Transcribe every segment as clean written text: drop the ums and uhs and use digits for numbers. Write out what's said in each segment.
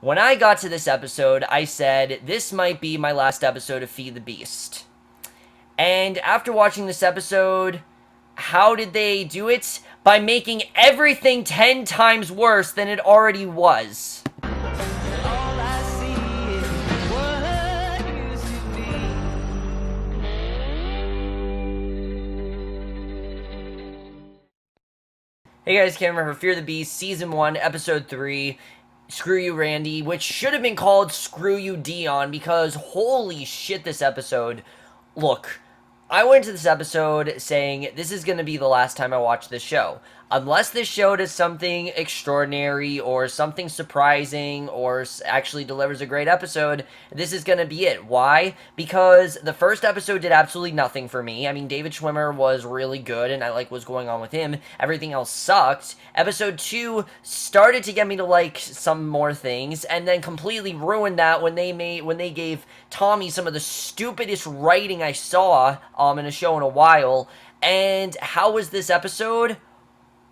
When I got to this episode, I said, this might be my last episode of Feed the Beast. And after watching this episode, how did they do it? By making everything 10 times worse than it already was. Hey guys, Cameron for Fear the Beast, Season 1, Episode 3, Screw You Randy, which should have been called Screw You Dion, because holy shit this episode. Look, I went to this episode saying this is going to be the last time I watch this show. Unless this show does something extraordinary or something surprising or actually delivers a great episode, this is going to be it. Why? Because the first episode did absolutely nothing for me. I mean, David Schwimmer was really good and I like what's going on with him. Everything else sucked. Episode 2 started to get me to like some more things and then completely ruined that when they gave Tommy some of the stupidest writing I saw in a show in a while. And how was this episode?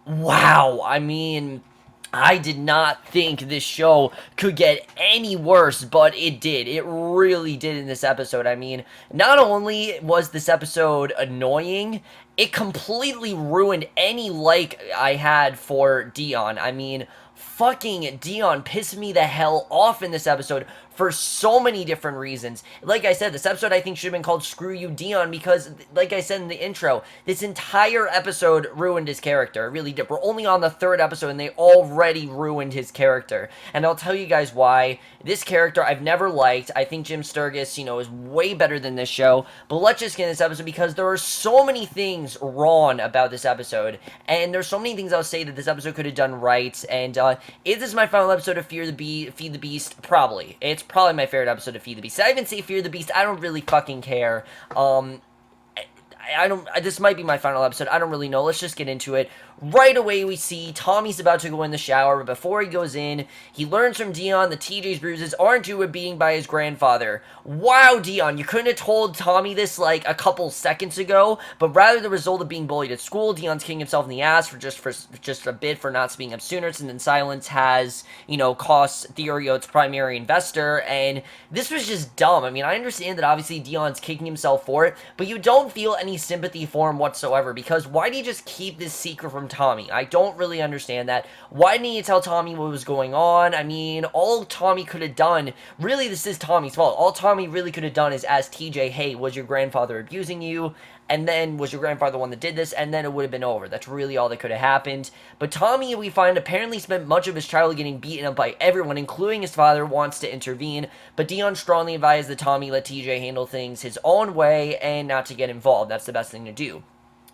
Wow, I mean, I did not think this show could get any worse, but it did. It really did in this episode. I mean, not only was this episode annoying, it completely ruined any like I had for Dion. I mean, fucking Dion pissed me the hell off in this episode for so many different reasons. Like I said, this episode I think should have been called Screw You Dion because, like I said in the intro, this entire episode ruined his character. It really did. We're only on the third episode and they already ruined his character. And I'll tell you guys why. This character I've never liked. I think Jim Sturgis, is way better than this show. But let's just get in this episode because there are so many things wrong about this episode. And there's so many things I'll say that this episode could have done right. And is this my final episode of Feed the Beast? Probably. It's probably my favorite episode of Feed the Beast. I even say Fear the Beast. I don't really fucking care. This might be my final episode. I don't really know. Let's just get into it. Right away, we see Tommy's about to go in the shower, but before he goes in, he learns from Dion that TJ's bruises aren't due to a beating by his grandfather. Wow, Dion, you couldn't have told Tommy this like a couple seconds ago, but rather the result of being bullied at school. Dion's kicking himself in the ass for just a bit for not speaking up sooner, and then silence has, cost Theorio its primary investor, and this was just dumb. I mean, I understand that obviously Dion's kicking himself for it, but you don't feel any sympathy for him whatsoever, because why do you just keep this secret from Tommy? I don't really understand that. Why didn't you tell Tommy what was going on? I mean, all Tommy could have done, really this is Tommy's fault, all Tommy really could have done is ask TJ, hey, was your grandfather abusing you? And then, was your grandfather the one that did this? And then it would have been over. That's really all that could have happened. But Tommy, we find, apparently spent much of his childhood getting beaten up by everyone, including his father, wants to intervene. But Dion strongly advised that Tommy let TJ handle things his own way and not to get involved. That's the best thing to do.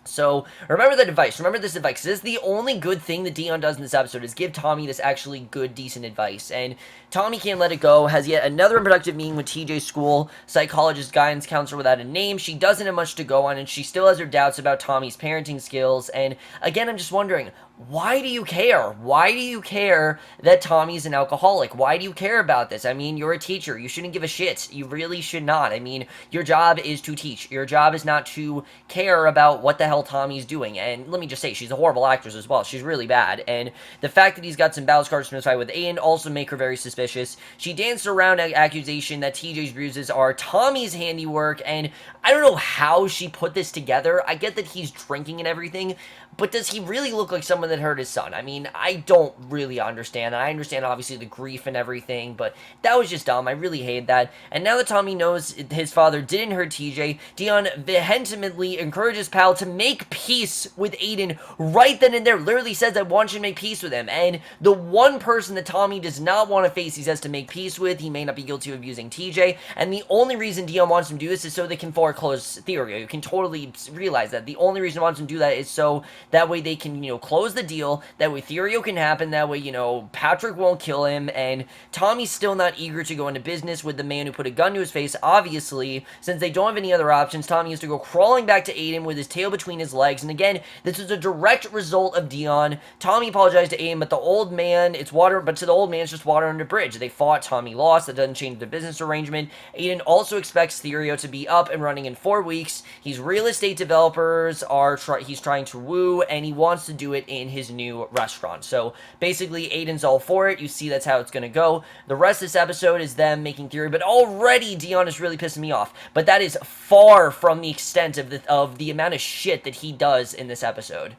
So, remember that advice. Remember this advice. This is the only good thing that Dion does in this episode, is give Tommy this actually good, decent advice. And Tommy can't let it go, has yet another unproductive meeting with TJ's school psychologist, guidance counselor without a name. She doesn't have much to go on, and she still has her doubts about Tommy's parenting skills. And again, I'm just wondering, why do you care? Why do you care that Tommy's an alcoholic? Why do you care about this? I mean, you're a teacher. You shouldn't give a shit. You really should not. I mean, your job is to teach. Your job is not to care about what the hell Tommy's doing. And let me just say, she's a horrible actress as well. She's really bad. And the fact that he's got some battle scars from his fight with Aiden also make her very suspicious. She danced around an accusation that TJ's bruises are Tommy's handiwork, and I don't know how she put this together. I get that he's drinking and everything, but does he really look like someone that hurt his son? I mean, I don't really understand. I understand, obviously, the grief and everything, but that was just dumb. I really hate that. And now that Tommy knows his father didn't hurt TJ, Dion vehemently encourages Pal to make peace with Aiden right then and there. Literally says, I want you to make peace with him. And the one person that Tommy does not want to face, he says to make peace with. He may not be guilty of abusing TJ. And the only reason Dion wants him to do this is so they can foreclose Theorio. You can totally realize that. The only reason he wants him to do that is so that way they can, close the deal. That way Theorio can happen. That way, Patrick won't kill him. And Tommy's still not eager to go into business with the man who put a gun to his face. Obviously, since they don't have any other options, Tommy has to go crawling back to Aiden with his tail between his legs. And again, this is a direct result of Dion. Tommy apologized to Aiden, but the old man, to the old man, it's just water under the bridge. They fought, Tommy lost. That doesn't change the business arrangement. Aiden also expects Theorio to be up and running in 4 weeks. He's real estate developers he's trying to woo, do, and he wants to do it in his new restaurant. So basically, Aiden's all for it. You see that's how it's going to go. The rest of this episode is them making theory, but already Dion is really pissing me off. But that is far from the extent of the amount of shit that he does in this episode.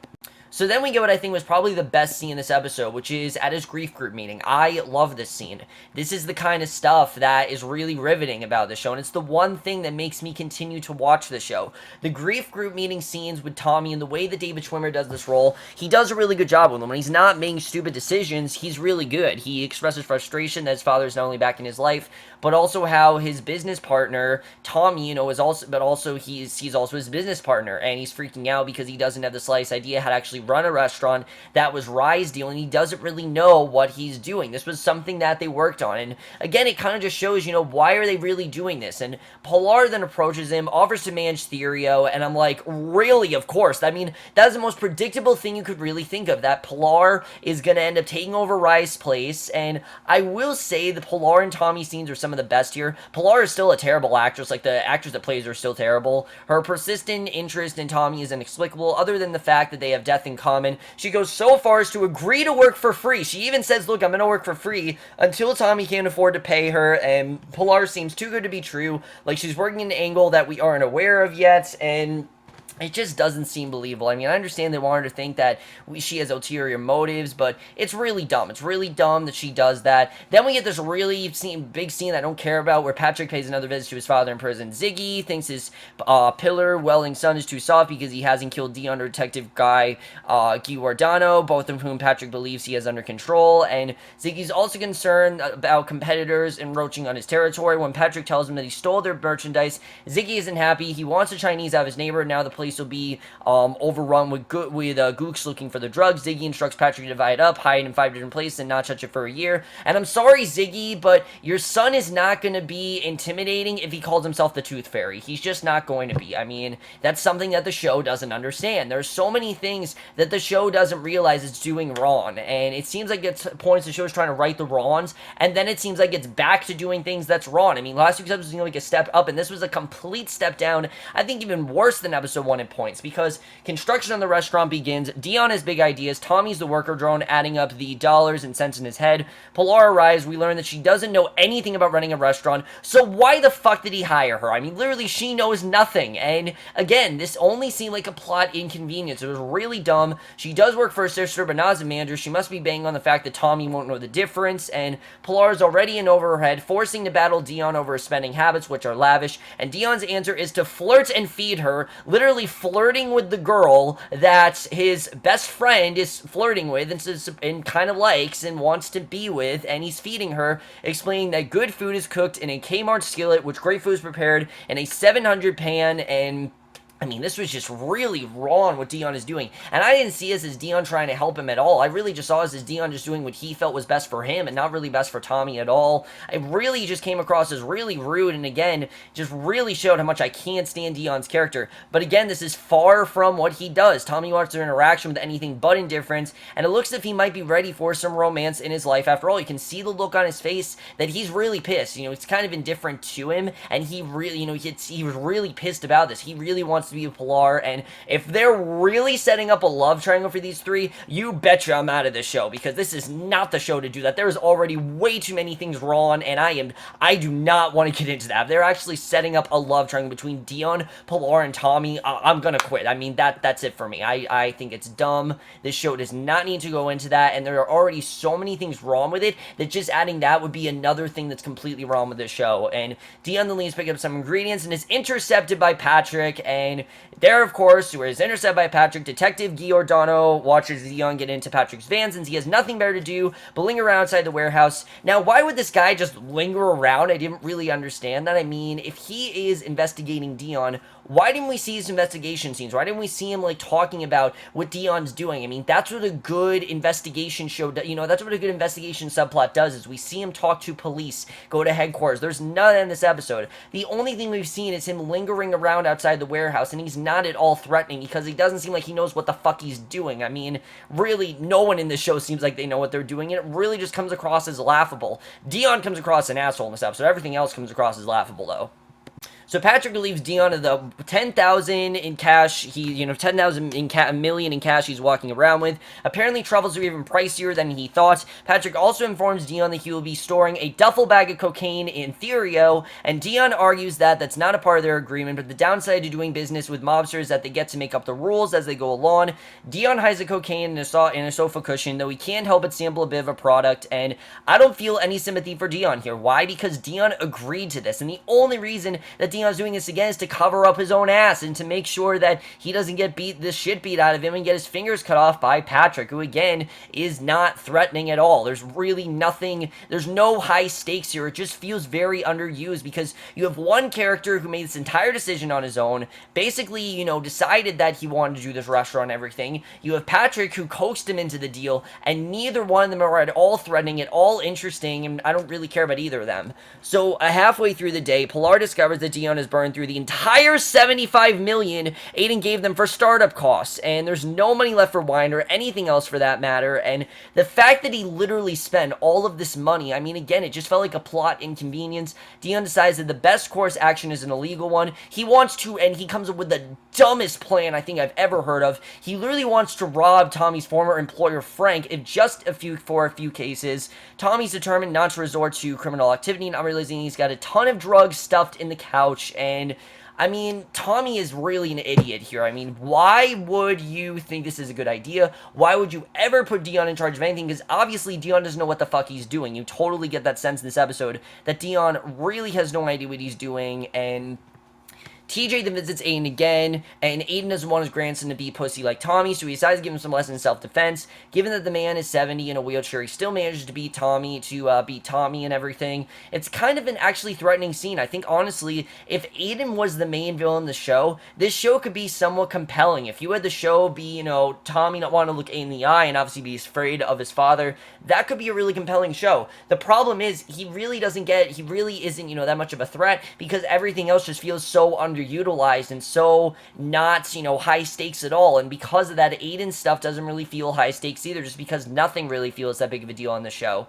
So then we get what I think was probably the best scene in this episode, which is at his grief group meeting. I love this scene. This is the kind of stuff that is really riveting about the show, and it's the one thing that makes me continue to watch the show. The grief group meeting scenes with Tommy and the way that David Schwimmer does this role, he does a really good job with them. When he's not making stupid decisions, he's really good. He expresses frustration that his father is not only back in his life, but also how his business partner, Tommy, is also, he's also his business partner, and he's freaking out because he doesn't have the slightest idea how to actually run a restaurant that was Rye's deal, and he doesn't really know what he's doing. This was something that they worked on, and again, it kind of just shows, why are they really doing this? And Pilar then approaches him, offers to manage Therio, and I'm like, really? Of course. I mean, that's the most predictable thing you could really think of, that Pilar is going to end up taking over Rye's place, and I will say the Pilar and Tommy scenes are some of the best here. Pilar is still a terrible actress, like the actress that plays her is still terrible. Her persistent interest in Tommy is inexplicable, other than the fact that they have death in common. She goes so far as to agree to work for free. She even says, look, I'm gonna work for free, until Tommy can't afford to pay her, and Pilar seems too good to be true. Like, she's working an angle that we aren't aware of yet, and it just doesn't seem believable. I mean, I understand they want her to think that she has ulterior motives, but it's really dumb. It's really dumb that she does that. Then we get this really big scene that I don't care about, where Patrick pays another visit to his father in prison. Ziggy thinks his pillar welding son is too soft because he hasn't killed Dion or Detective Guy Giordano, both of whom Patrick believes he has under control. And Ziggy's also concerned about competitors encroaching on his territory. When Patrick tells him that he stole their merchandise, Ziggy isn't happy. He wants the Chinese out of his neighbor. Now the place will be overrun with gooks looking for the drugs. Ziggy instructs Patrick to divide it up, hide in 5 different places, and not touch it for a year. And I'm sorry, Ziggy, but your son is not going to be intimidating if he calls himself the Tooth Fairy. He's just not going to be. I mean, that's something that the show doesn't understand. There's so many things that the show doesn't realize it's doing wrong, and it seems like at points the show's trying to right the wrongs, and then it seems like it's back to doing things that's wrong. I mean, last week's episode was like a step up, and this was a complete step down. I think even worse than episode 1 in points, because construction on the restaurant begins. Dion has big ideas. Tommy's the worker drone, adding up the dollars and cents in his head. Pilar arrives. We learn that she doesn't know anything about running a restaurant, so why the fuck did he hire her? I mean, literally, she knows nothing, and again, this only seemed like a plot inconvenience. It was really dumb. She does work for her sister, but not as a manager. She must be banging on the fact that Tommy won't know the difference, and Pilar is already in over her head, forcing to battle Dion over her spending habits, which are lavish, and Dion's answer is to flirt and feed her, literally flirting with the girl that his best friend is flirting with and kind of likes and wants to be with, and he's feeding her, explaining that good food is cooked in a Kmart skillet, which great food is prepared in a 700 pan, and I mean, this was just really wrong what Dion is doing. And I didn't see this as Dion trying to help him at all. I really just saw this as Dion just doing what he felt was best for him and not really best for Tommy at all. It really just came across as really rude, and again, just really showed how much I can't stand Dion's character. But again, this is far from what he does. Tommy wants their interaction with anything but indifference, and it looks as if he might be ready for some romance in his life. After all, you can see the look on his face that he's really pissed. It's kind of indifferent to him, and he really, he was really pissed about this. He really wants to be with Pilar, and if they're really setting up a love triangle for these three, you betcha I'm out of this show, because this is not the show to do that. There's already way too many things wrong, and I do not want to get into that. If they're actually setting up a love triangle between Dion, Pilar, and Tommy, I'm gonna quit. I mean, that's it for me. I think it's dumb. This show does not need to go into that, and there are already so many things wrong with it that just adding that would be another thing that's completely wrong with this show. And Dion then leaves, pick up some ingredients, and is intercepted by Patrick, and there, of course, where is intercepted by Patrick, Detective Giordano watches Dion get into Patrick's van since he has nothing better to do but linger around outside the warehouse. Now, why would this guy just linger around? I didn't really understand that. I mean, if he is investigating Dion, why didn't we see his investigation scenes? Why didn't we see him, like, talking about what Dion's doing? I mean, that's what a good investigation show does. That's what a good investigation subplot does, is we see him talk to police, go to headquarters. There's none in this episode. The only thing we've seen is him lingering around outside the warehouse, and he's not at all threatening because he doesn't seem like he knows what the fuck he's doing. I mean, really, no one in this show seems like they know what they're doing, and it really just comes across as laughable. Dion comes across as an asshole in this episode. Everything else comes across as laughable, though. So Patrick leaves Dion the 10,000 in cash. He, 10,000 million in cash he's walking around with. Apparently, truffles are even pricier than he thought. Patrick also informs Dion that he will be storing a duffel bag of cocaine in Therio, and Dion argues that that's not a part of their agreement, but the downside to doing business with mobsters is that they get to make up the rules as they go along. Dion hides the cocaine in a sofa cushion, though he can't help but sample a bit of a product, and I don't feel any sympathy for Dion here. Why? Because Dion agreed to this, and the only reason that Dion's doing this again is to cover up his own ass and to make sure that he doesn't get the shit beat out of him and get his fingers cut off by Patrick, who again is not threatening at all. There's really nothing, there's no high stakes here. It just feels very underused because you have one character who made this entire decision on his own, basically, decided that he wanted to do this restaurant and everything. You have Patrick who coaxed him into the deal, and neither one of them are at all threatening, at all interesting, and I don't really care about either of them. So halfway through the day, Pilar discovers that Dion has burned through the entire $75 million Aiden gave them for startup costs, and there's no money left for wine or anything else for that matter, and the fact that he literally spent all of this money, I mean, again, it just felt like a plot inconvenience. Dion decides that the best course action is an illegal one. He wants to, and he comes up with the dumbest plan I think I've ever heard of. He literally wants to rob Tommy's former employer, Frank, for a few cases. Tommy's determined not to resort to criminal activity, not realizing he's got a ton of drugs stuffed in the couch, and I mean, Tommy is really an idiot here. I mean, why would you think this is a good idea? Why would you ever put Dion in charge of anything? Because obviously Dion doesn't know what the fuck he's doing. You totally get that sense in this episode that Dion really has no idea what he's doing, and TJ then visits Aiden again, and Aiden doesn't want his grandson to be pussy like Tommy, so he decides to give him some lessons in self-defense. Given that the man is 70 in a wheelchair, he still manages to beat Tommy and everything. It's kind of an actually threatening scene. I think, honestly, if Aiden was the main villain in the show, this show could be somewhat compelling. If you had the show be, Tommy not want to look Aiden in the eye and obviously be afraid of his father, that could be a really compelling show. The problem is, he really isn't, that much of a threat because everything else just feels so underutilized and so not, high stakes at all. And because of that, Aiden stuff doesn't really feel high stakes either, just because nothing really feels that big of a deal on the show.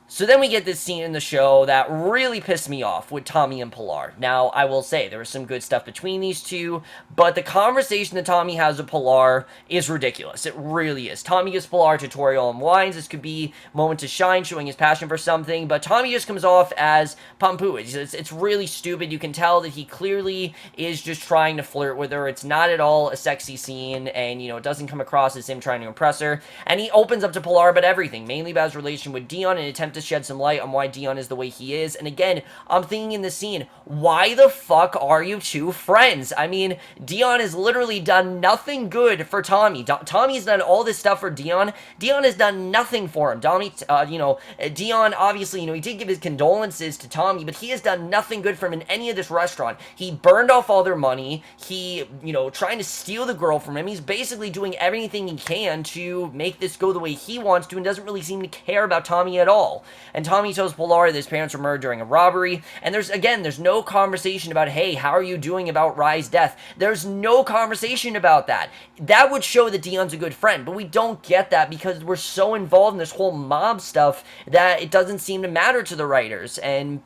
So then we get this scene in the show that really pissed me off with Tommy and Pilar. Now, I will say, there was some good stuff between these two, but the conversation that Tommy has with Pilar is ridiculous. It really is. Tommy gives Pilar a tutorial on wines. This could be a moment to shine, showing his passion for something, but Tommy just comes off as Pampu. It's really stupid. You can tell that he clearly is just trying to flirt with her. It's not at all a sexy scene, and, it doesn't come across as him trying to impress her. And he opens up to Pilar about everything, mainly about his relation with Dion in an attempt to shed some light on why Dion is the way he is. And again, I'm thinking in the scene, why the fuck are you two friends? I mean, Dion has literally done nothing good for Tommy. Tommy's done all this stuff for Dion. Dion has done nothing for him. Dion, obviously, he did give his condolences to Tommy, but he has done nothing good for him in any of this restaurant. He burned off all their money. He, trying to steal the girl from him. He's basically doing everything he can to make this go the way he wants to and doesn't really seem to care about Tommy at all. And Tommy tells Pilar that his parents were murdered during a robbery, and there's no conversation about, hey, how are you doing about Rye's death? There's no conversation about that. That would show that Dion's a good friend, but we don't get that because we're so involved in this whole mob stuff that it doesn't seem to matter to the writers. And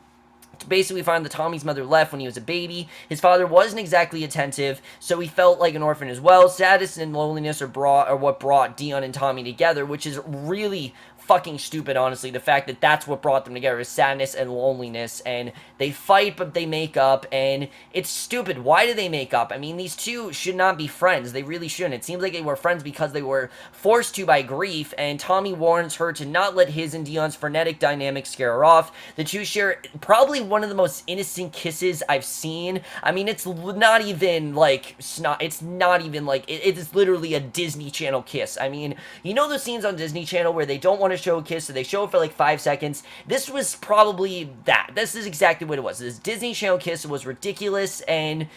basically, we find that Tommy's mother left when he was a baby. His father wasn't exactly attentive, so he felt like an orphan as well. Sadness and loneliness are what brought Dion and Tommy together, which is really fucking stupid, honestly. The fact that that's what brought them together is sadness and loneliness, and they fight, but they make up, and it's stupid. Why do they make up? I mean, these two should not be friends. They really shouldn't. It seems like they were friends because they were forced to by grief, and Tommy warns her to not let his and Dion's frenetic dynamic scare her off. The two share probably one of the most innocent kisses I've seen. I mean, it's not even like it's not even like it is literally a Disney Channel kiss. I mean, those scenes on Disney Channel where they don't want to show a kiss, so they show it for like 5 seconds. This was probably that. This is exactly what it was. This Disney Channel kiss was ridiculous, and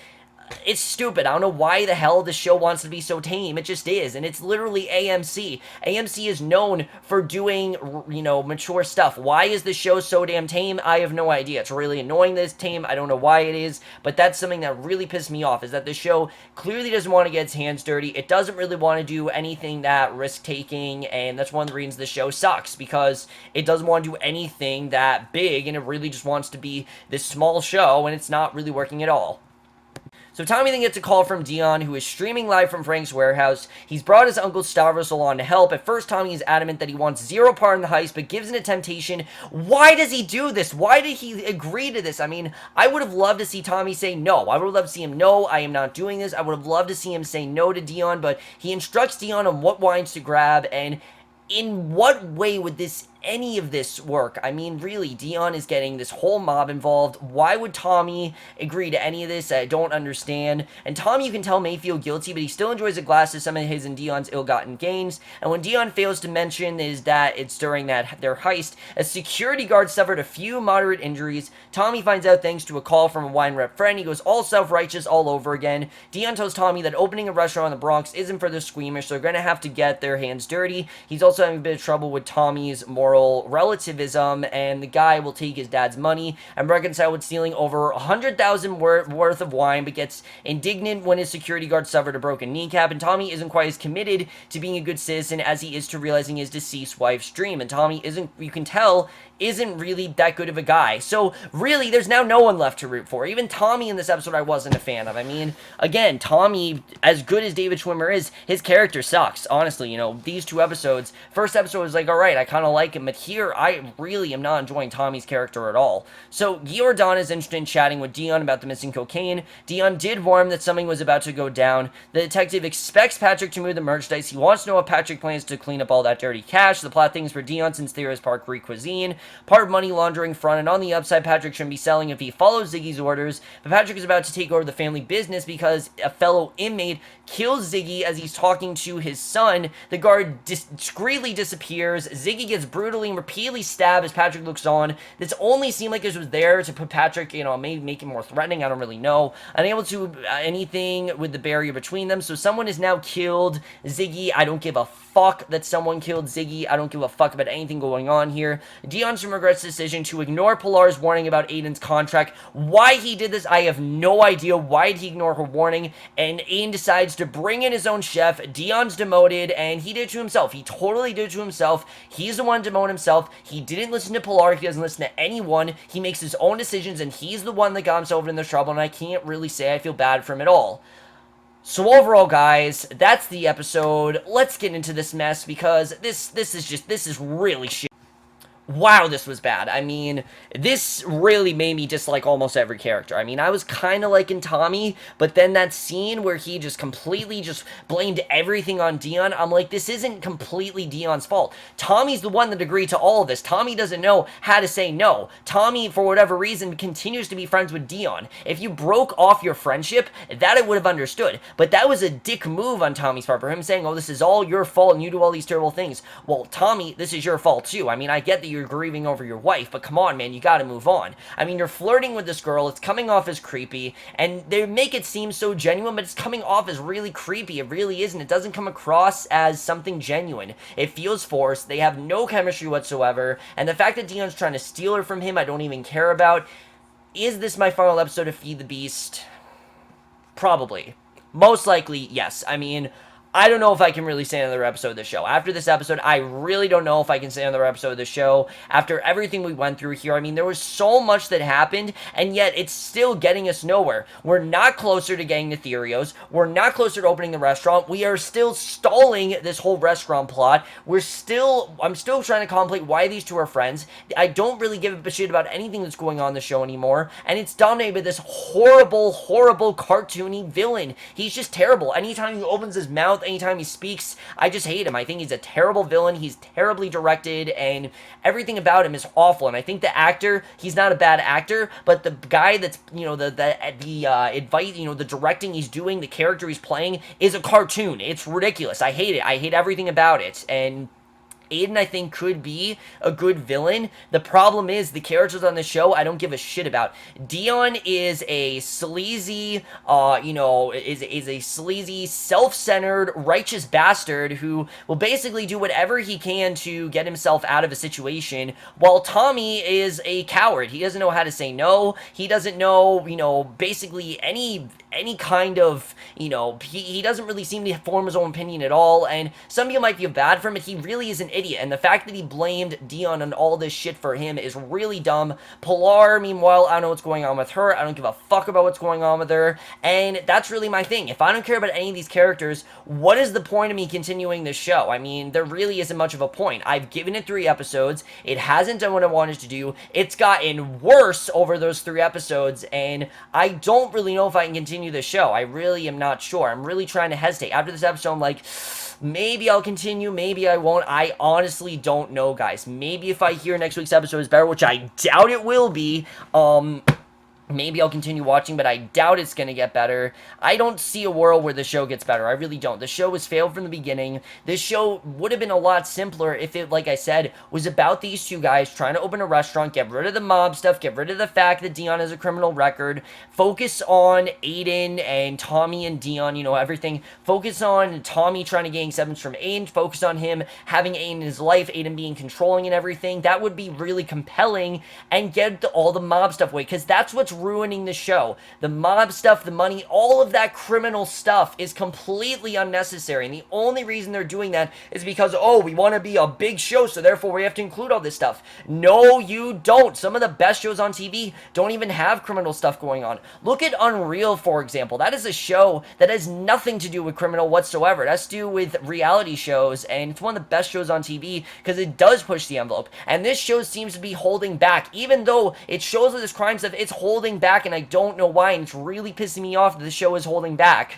It's stupid. I don't know why the hell the show wants to be so tame. It just is, and it's literally AMC. AMC is known for doing, mature stuff. Why is the show so damn tame? I have no idea. It's really annoying that it's tame. I don't know why it is, but that's something that really pissed me off, is that the show clearly doesn't want to get its hands dirty. It doesn't really want to do anything that risk-taking, and that's one of the reasons the show sucks, because it doesn't want to do anything that big, and it really just wants to be this small show, and it's not really working at all. So Tommy then gets a call from Dion, who is streaming live from Frank's warehouse. He's brought his uncle Stavros along to help. At first, Tommy is adamant that he wants zero part in the heist, but gives in to temptation. Why does he do this? Why did he agree to this? I mean, I would have loved to see Tommy say no. I would have loved to see him, no, I am not doing this. I would have loved to see him say no to Dion, but he instructs Dion on what wines to grab, and in what way would any of this work? I mean, really, Dion is getting this whole mob involved. Why would Tommy agree to any of this? I don't understand. And Tommy, you can tell, may feel guilty, but he still enjoys a glass of some of his and Dion's ill-gotten gains. And when Dion fails to mention is that it's during their heist, a security guard suffered a few moderate injuries. Tommy finds out thanks to a call from a wine rep friend. He goes all self-righteous all over again. Dion tells Tommy that opening a restaurant in the Bronx isn't for the squeamish, so they're going to have to get their hands dirty. He's also having a bit of trouble with Tommy's moral relativism, and the guy will take his dad's money and reconcile with stealing over 100,000 worth of wine, but gets indignant when his security guard suffered a broken kneecap, and Tommy isn't quite as committed to being a good citizen as he is to realizing his deceased wife's dream, and Tommy isn't, you can tell, isn't really that good of a guy. So really, there's now no one left to root for. Even Tommy in this episode I wasn't a fan of. I mean, again, Tommy, as good as David Schwimmer is, his character sucks. Honestly, these two episodes, first episode was like, alright, I kind of like him, but here, I really am not enjoying Tommy's character at all. So, Giordano is interested in chatting with Dion about the missing cocaine. Dion did warn him that something was about to go down. The detective expects Patrick to move the merchandise. He wants to know if Patrick plans to clean up all that dirty cash. The plot things for Dion, since there is part Greek cuisine, part money laundering front, and on the upside, Patrick shouldn't be selling if he follows Ziggy's orders. But Patrick is about to take over the family business because a fellow inmate kills Ziggy as he's talking to his son. The guard discreetly disappears. Ziggy gets brutally and repeatedly stabbed as Patrick looks on. This only seemed like this was there to put Patrick, maybe make him more threatening. I don't really know. Unable to anything with the barrier between them. So someone is now killed Ziggy. I don't give a fuck that someone killed Ziggy. I don't give a fuck about anything going on here. Dion soon regrets the decision to ignore Pilar's warning about Aiden's contract. Why he did this, I have no idea. Why did he ignore her warning? And Aiden decides to bring in his own chef. Dion's demoted, and he did it to himself. He totally did it to himself. He's the one to demote himself. He didn't listen to Pilar. He doesn't listen to anyone. He makes his own decisions, and he's the one that got himself in this trouble, and I can't really say I feel bad for him at all. So overall, guys, that's the episode. Let's get into this mess, because this is really shit. Wow, this was bad. I mean, this really made me dislike almost every character. I mean, I was kind of liking Tommy, but then that scene where he just completely just blamed everything on Dion, I'm like, this isn't completely Dion's fault. Tommy's the one that agreed to all of this. Tommy doesn't know how to say no. Tommy, for whatever reason, continues to be friends with Dion. If you broke off your friendship, that I would have understood. But that was a dick move on Tommy's part, for him saying, oh, this is all your fault and you do all these terrible things. Well, Tommy, this is your fault too. I mean, I get that you're grieving over your wife, but come on, man, you gotta move on. I mean, you're flirting with this girl, it's coming off as creepy, and they make it seem so genuine, but it's coming off as really creepy. It really isn't. It doesn't come across as something genuine. It feels forced. They have no chemistry whatsoever, and the fact that Dion's trying to steal her from him, I don't even care about. Is this my final episode of Feed the Beast? Probably. Most likely, yes. I mean, I don't know if I can really say another episode of the show. After this episode, I really don't know if I can say another episode of the show. After everything we went through here, I mean, there was so much that happened, and yet it's still getting us nowhere. We're not closer to getting to Therios. We're not closer to opening the restaurant. We are still stalling this whole restaurant plot. I'm still trying to contemplate why these two are friends. I don't really give a shit about anything that's going on in the show anymore, and it's dominated by this horrible, horrible, cartoony villain. He's just terrible. Anytime he opens his mouth, anytime he speaks, I just hate him. I think he's a terrible villain. He's terribly directed, and everything about him is awful. And I think the actor, he's not a bad actor, but the guy that's, the advice, the directing he's doing, the character he's playing is a cartoon. It's ridiculous. I hate it. I hate everything about it. And Aiden, I think, could be a good villain. The problem is the characters on the show I don't give a shit about. Dion is a sleazy, is a sleazy, self-centered, righteous bastard who will basically do whatever he can to get himself out of a situation, while Tommy is a coward. He doesn't know how to say no. He doesn't know, basically any kind of, he doesn't really seem to form his own opinion at all, and some people might feel bad for him, but he really is an idiot, and the fact that he blamed Dion on all this shit for him is really dumb. Pilar, meanwhile, I don't know what's going on with her. I don't give a fuck about what's going on with her, and that's really my thing. If I don't care about any of these characters, what is the point of me continuing this show? I mean, there really isn't much of a point. I've given it 3 episodes. It hasn't done what I wanted to do. It's gotten worse over those 3 episodes, and I don't really know if I can continue the show. I really am not sure. I'm really trying to hesitate. After this episode, I'm like, maybe I'll continue, maybe I won't. I honestly don't know, guys. Maybe if I hear next week's episode is better, which I doubt it will be, maybe I'll continue watching, but I doubt it's going to get better. I don't see a world where the show gets better. I really don't. The show has failed from the beginning. This show would have been a lot simpler if it, like I said, was about these 2 guys trying to open a restaurant, get rid of the mob stuff, get rid of the fact that Dion has a criminal record, focus on Aiden and Tommy and Dion, everything. Focus on Tommy trying to gain acceptance from Aiden, focus on him having Aiden in his life, Aiden being controlling and everything. That would be really compelling, and get all the mob stuff away, because that's what's ruining the show. The mob stuff, the money, all of that criminal stuff is completely unnecessary, and the only reason they're doing that is because, oh, we want to be a big show, so therefore we have to include all this stuff. No, you don't. Some of the best shows on TV don't even have criminal stuff going on. Look at Unreal, for example. That is a show that has nothing to do with criminal whatsoever. It has to do with reality shows, and it's one of the best shows on TV because it does push the envelope, and this show seems to be holding back. Even though it shows all this crime stuff, it's holding back, and I don't know why, and it's really pissing me off that the show is holding back.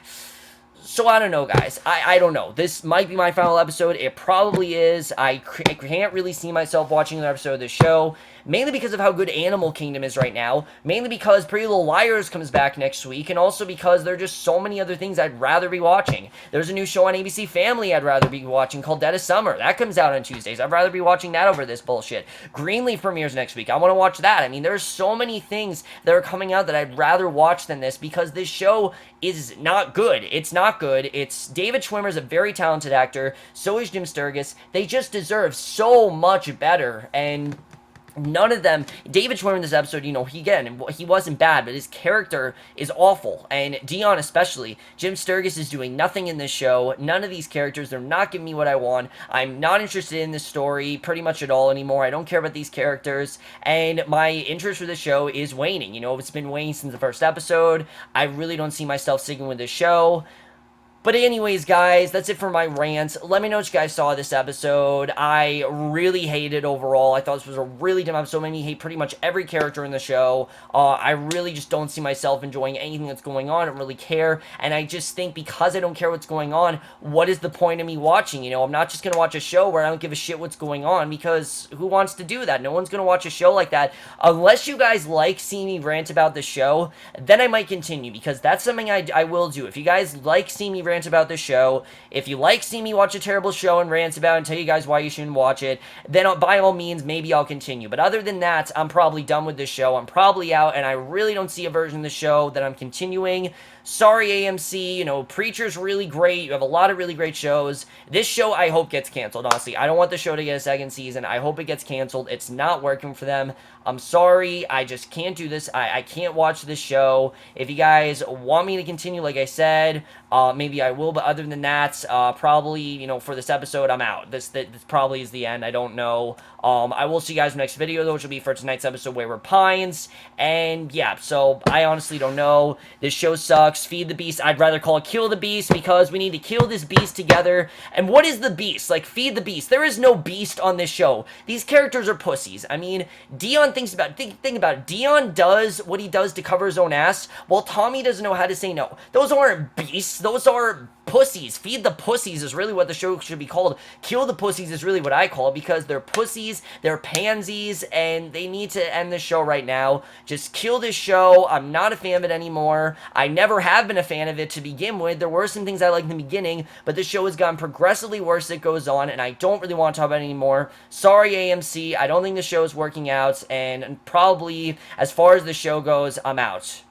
So I don't know, guys. I don't know. This might be my final episode. It probably is. I can't really see myself watching another episode of this show, mainly because of how good Animal Kingdom is right now, mainly because Pretty Little Liars comes back next week, and also because there are just so many other things I'd rather be watching. There's a new show on ABC Family I'd rather be watching called Dead of Summer. That comes out on Tuesdays. I'd rather be watching that over this bullshit. Greenleaf premieres next week. I want to watch that. I mean, there's so many things that are coming out that I'd rather watch than this, because this show is not good. It's not good. It's David Schwimmer's a very talented actor. So is Jim Sturgis. They just deserve so much better, and none of them. David Schwimmer in this episode, he wasn't bad, but his character is awful, and Dion especially. Jim Sturgis is doing nothing in this show. None of these characters, they're not giving me what I want. I'm not interested in this story pretty much at all anymore. I don't care about these characters, and my interest for the show is waning. It's been waning since the first episode. I really don't see myself sticking with this show. But anyways, guys, that's it for my rant. Let me know what you guys saw of this episode. I really hated it overall. I thought this was a really dumb episode. Made me hate pretty much every character in the show. I really just don't see myself enjoying anything that's going on. I don't really care. And I just think because I don't care what's going on, what is the point of me watching? I'm not just going to watch a show where I don't give a shit what's going on, because who wants to do that? No one's going to watch a show like that. Unless you guys like seeing me rant about the show, then I might continue, because that's something I will do. If you guys like seeing me rant about the show, if you like seeing me watch a terrible show and rant about it and tell you guys why you shouldn't watch it, then by all means, maybe I'll continue. But other than that, I'm probably done with this show. I'm probably out, and I really don't see a version of the show that I'm continuing. Sorry, AMC, Preacher's really great. You have a lot of really great shows. This show, I hope, gets canceled, honestly. I don't want the show to get a second season. I hope it gets canceled. It's not working for them. I'm sorry. I just can't do this. I can't watch this show. If you guys want me to continue, like I said, maybe I will. But other than that, probably, for this episode, I'm out. This probably is the end. I don't know. I will see you guys in the next video, though, which will be for tonight's episode, Wayward Pines. And, yeah, so I honestly don't know. This show sucks. Feed the Beast. I'd rather call it Kill the Beast, because we need to kill this beast together. And what is the beast? Like, feed the beast. There is no beast on this show. These characters are pussies. I mean, Dion thinks about it. Think about it. Dion does what he does to cover his own ass, while Tommy doesn't know how to say no. Those aren't beasts. Those are pussies. Feed the pussies is really what the show should be called. Kill the pussies is really what I call it, because they're pussies, they're pansies, and they need to end this show right now. Just kill this show. I'm not a fan of it anymore. I never have been a fan of it to begin with. There were some things I liked in the beginning, but the show has gotten progressively worse as it goes on, and I don't really want to talk about it anymore. Sorry, AMC. I don't think the show is working out, and probably, as far as the show goes, I'm out.